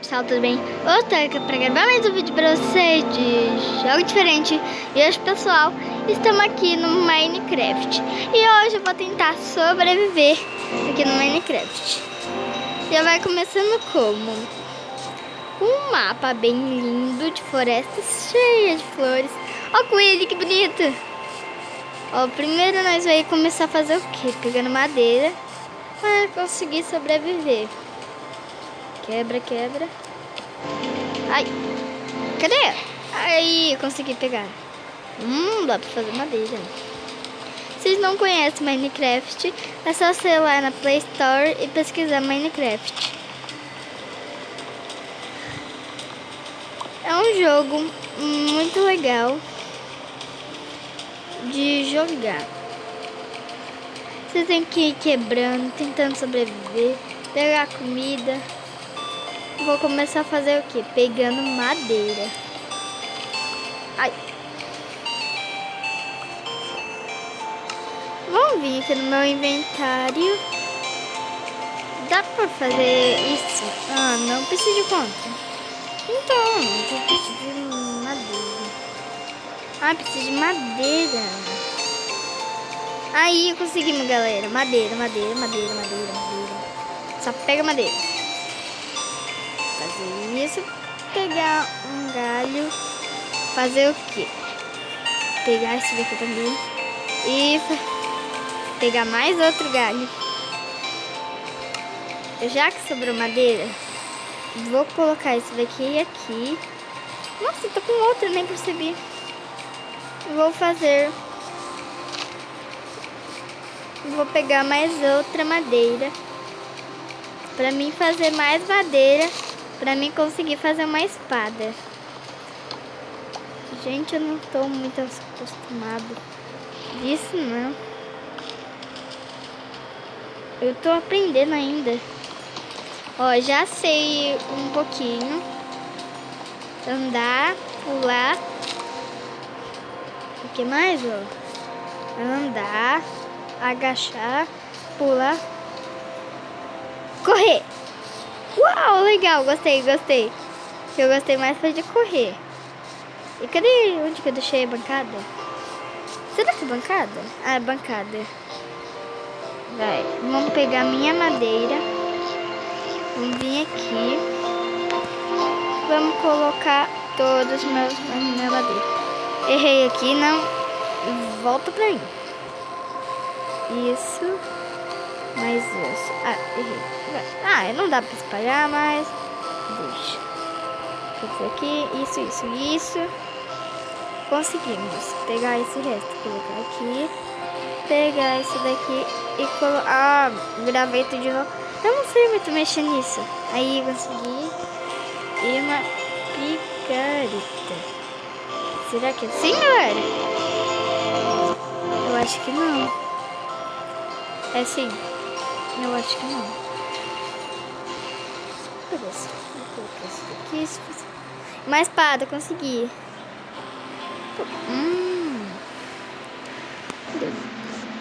pessoal, tudo bem? Eu tô aqui pra gravar mais um vídeo pra vocês de jogo diferente. E hoje, pessoal, estamos aqui no Minecraft. E hoje eu vou tentar sobreviver aqui no Minecraft. Já vai começando como? Um mapa bem lindo de florestas cheia de flores. Ó o coelho, que bonito! Ó, primeiro nós vamos começar a fazer o quê? Pegando madeira para conseguir sobreviver. Quebra, quebra. Ai, cadê? Aí, eu consegui pegar. Dá pra fazer madeira. Vocês não conhecem Minecraft, é só você ir lá na Play Store e pesquisar Minecraft. É um jogo muito legal de jogar. Você tem que ir quebrando, tentando sobreviver, pegar comida. Vou começar a fazer o quê? Pegando madeira. Ai. Vamos vir aqui no meu inventário. Dá pra fazer isso? Ah, não preciso de conta. Então, de madeira. Ah, preciso de madeira. Aí, conseguimos, galera. Madeira, madeira, madeira, madeira, madeira. Só pega madeira. Fazer isso, pegar um galho, fazer o quê? Pegar esse daqui também e pegar mais outro galho. Já que sobrou madeira, vou colocar esse daqui e aqui. Nossa, tô com outro, nem percebi. Vou pegar mais outra madeira pra mim fazer mais madeira. Pra mim conseguir fazer uma espada. Gente, eu não tô muito acostumado disso, não. Eu tô aprendendo ainda. Ó, já sei um pouquinho. Andar, pular. O que mais, ó? Andar, agachar, pular, correr. Uau, legal, gostei. O que eu gostei mais foi de correr. E cadê? Onde que eu deixei a bancada? Será que é bancada? Ah, é bancada. Vai, vamos pegar minha madeira. Vamos vir aqui. Vamos colocar todos minha madeira. Errei aqui, não. Volta pra mim. Isso. Mais isso. Ah, errei. Ah, não dá pra espalhar, mas deixa. Isso aqui, isso. Conseguimos pegar esse resto, colocar aqui, pegar esse daqui e colocar. Ah, gravei tudo de novo. Eu não sei muito mexer nisso. Aí consegui. E uma picareta. Será que é assim, galera? Eu acho que não. É assim. Eu acho que não. Vou colocar isso daqui. Uma espada, consegui.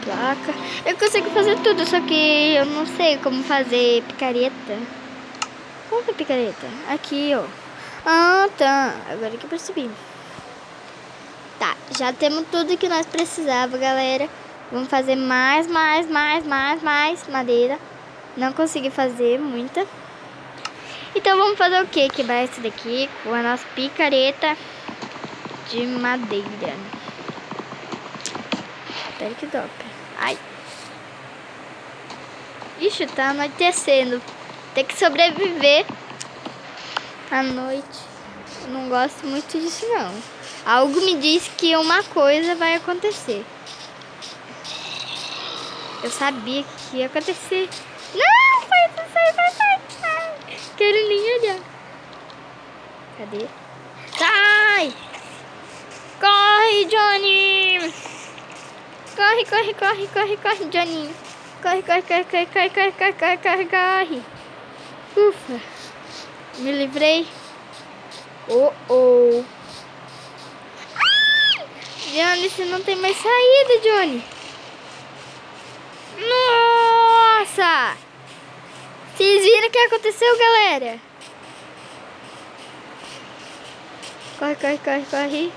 Placa. Eu consigo fazer tudo, só que eu não sei como fazer picareta. Como que é picareta? Aqui, ó. Ah, tá. Agora que eu percebi. Tá, já temos tudo que nós precisávamos, galera. Vamos fazer mais madeira. Não consegui fazer muita. Então vamos fazer o que? Quebrar esse daqui com a nossa picareta de madeira. Espero que dope. Ai. Ixi, tá anoitecendo. Tem que sobreviver à noite. Eu não gosto muito disso, não. Algo me diz que uma coisa vai acontecer. Eu sabia que ia acontecer. Não, sai. Quero nem olhar. Cadê? Sai! Corre, Johnny! Corre, Johnny! Corre! Ufa! Me livrei. Oh! Ai! Johnny, você não tem mais saída, Johnny! Nossa! Vocês viram o que aconteceu, galera? Corre, corre, corre, corre.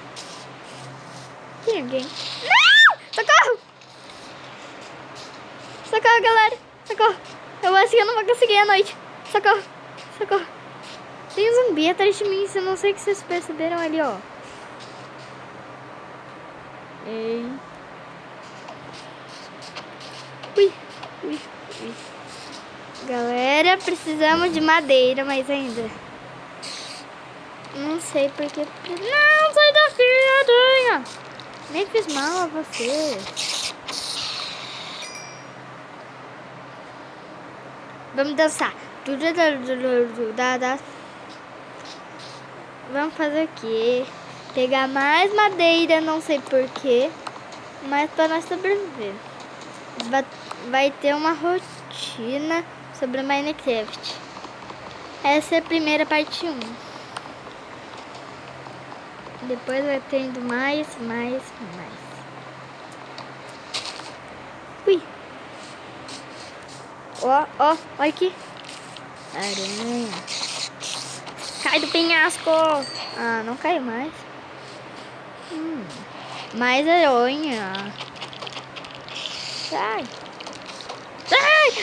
Tem alguém? Não! Socorro! Socorro, galera. Socorro. Eu acho que eu não vou conseguir à noite. Socorro. Socorro. Tem um zumbi atrás de mim. Eu não sei o que vocês perceberam ali, ó. Ei. Ui, ui, ui. Galera, precisamos de madeira, mas ainda não sei porque. Não, sai daqui, aranha! Nem fiz mal a você. Vamos dançar. Vamos fazer o quê? Pegar mais madeira, não sei porquê, mas para nós sobreviver. Vai ter uma rotina sobre Minecraft. Essa é a primeira parte 1. Depois vai tendo mais. Ui. Ó, olha aqui. Aranha. Cai do penhasco. Ah, não caiu mais. Mais aranha. Sai.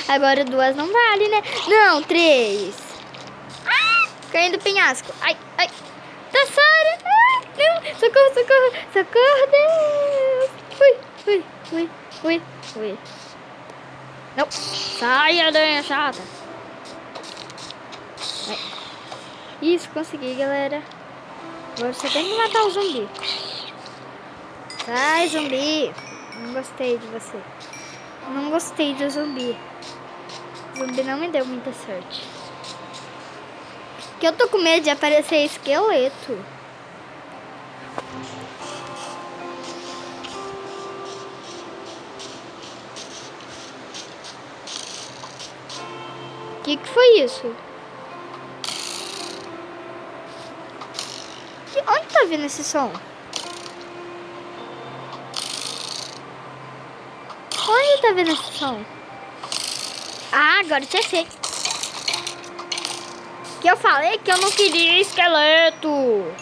Agora 2 não vale, né? Não, 3. Caindo do penhasco. Ai. Tassara. Não. Socorro. Socorro, Deus. Ui. Não. Sai, aranha chata. Isso, consegui, galera. Agora você tem que matar o zumbi. Sai, zumbi. Não gostei de você. Não gostei do zumbi. O zumbi não me deu muita sorte. Que eu tô com medo de aparecer esqueleto. Que foi isso? Onde tá vindo esse som? Onde tá vindo esse som? Ah, agora já sei. Que eu falei que eu não queria esqueleto.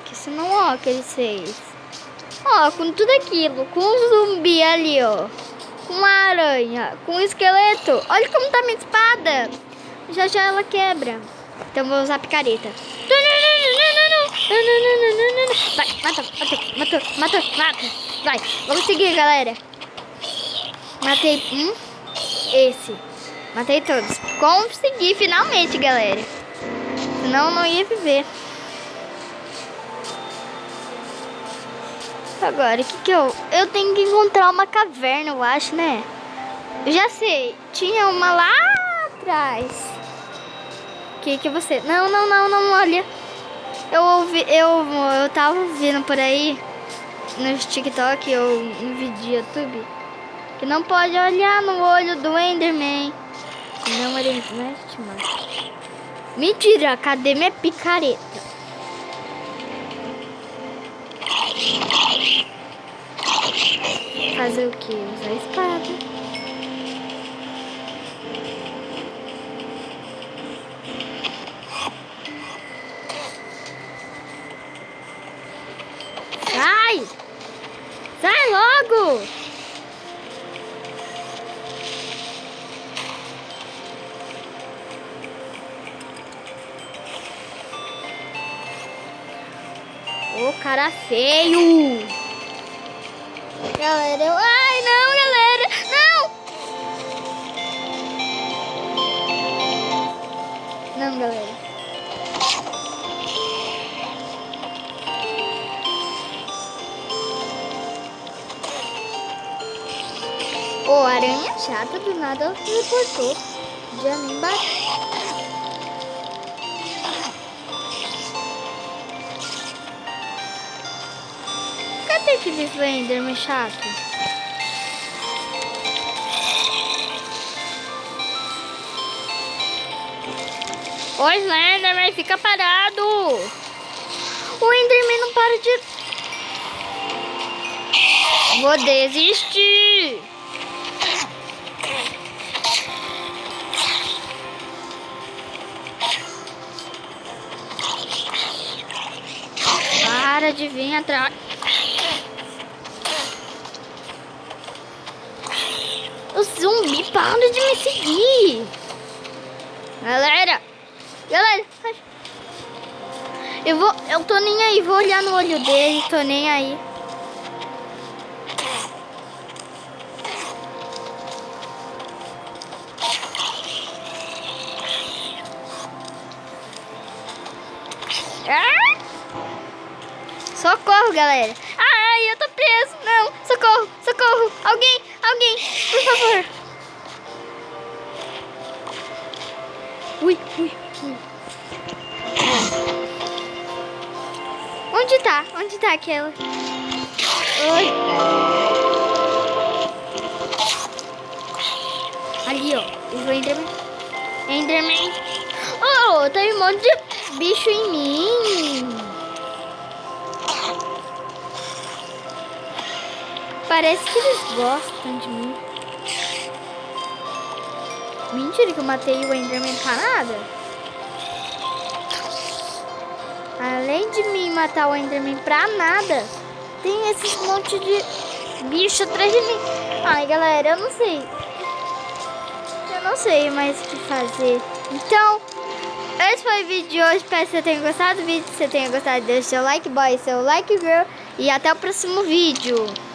Que senão, ó, que ele fez. Ó, com tudo aquilo. Com um zumbi ali, ó. Com uma aranha. Com um esqueleto. Olha como tá minha espada. Já ela quebra. Então vou usar a picareta. Vai, mata. Vai, vamos seguir, galera. Matei esse. Matei todos. Consegui finalmente, galera. Senão eu não ia viver. Agora, o que eu tenho que encontrar uma caverna, eu acho, né? Eu já sei. Tinha uma lá atrás. Que você... Não, olha. Eu tava ouvindo por aí no TikTok ou no vídeo YouTube que não pode olhar no olho do Enderman, senão ele te mata. Mentira, cadê minha picareta? Fazer o que? Usar a espada. Sai logo! Ô, cara feio! Galera, ai, não, galera! Não! Não, galera. Ô, aranha chata, do nada ela teleportou. Já nem bateu. Cadê aquele Slenderman chato? Ô, Slenderman, fica parado! O Enderman não para de... Vou desistir! pode vir atrás. O zumbi para de me seguir. Galera. Eu tô nem aí, vou olhar no olho dele, tô nem aí. Socorro, galera. Ai, eu tô preso. Não, socorro, socorro. Alguém, por favor. Ui. Onde tá aquela? Oi. Ali, ó. O Enderman. Oh, tem um monte de bicho em mim. Parece que eles gostam de mim. Mentira que eu matei o Enderman pra nada. Além de mim matar o Enderman pra nada, tem esses monte de bicho atrás de mim. Ai, galera, eu não sei. Eu não sei mais o que fazer. Então, esse foi o vídeo de hoje. Espero que você tenha gostado do vídeo. Se você tenha gostado, deixa seu like boy, seu like girl. E até o próximo vídeo.